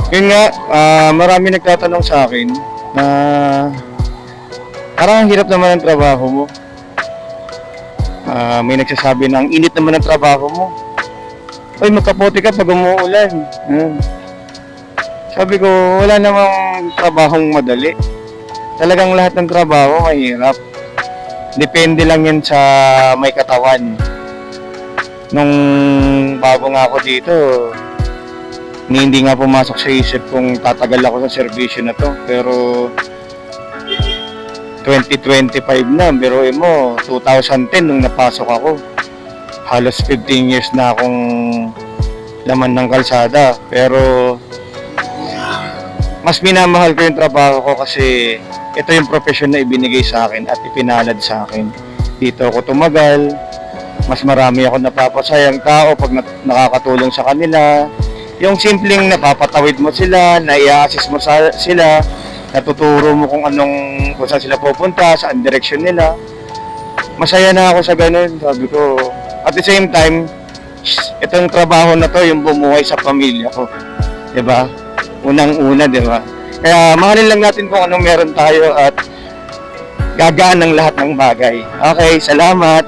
Yun nga, marami nagtatanong sa akin na parang ang hirap naman ang trabaho mo. May nagsasabi na ang init naman ang trabaho mo. Uy, magkapote ka pag umuulan. Sabi ko, wala namang trabahong madali. Talagang lahat ng trabaho mahirap. Depende lang yan sa may katawan. Nung bago nga ako dito, hindi nga pumasok sa isip kung tatagal ako sa serbisyo na to. Pero 2025 na, biruin mo, 2010 nung napasok ako. Halos 15 years na akong laman ng kalsada. Pero mas minamahal ko yung trabaho ko kasi ito yung profesyon na ibinigay sa akin at ipinalad sa akin. Dito ako tumagal, mas marami ako napapasayang tao pag nakakatulong sa kanila. Yung simpleng napapatawid mo sila, nai-assist mo sila, natuturo mo kung saan sila pupunta, saan direksyon nila. Masaya na ako sa ganun, sabi ko. At the same time, itong trabaho na to yung bumuhay sa pamilya ko. 'Di ba? Unang-una, 'di ba? Kaya mahalin lang natin kung anong meron tayo at gagaan ng lahat ng bagay. Okay, salamat.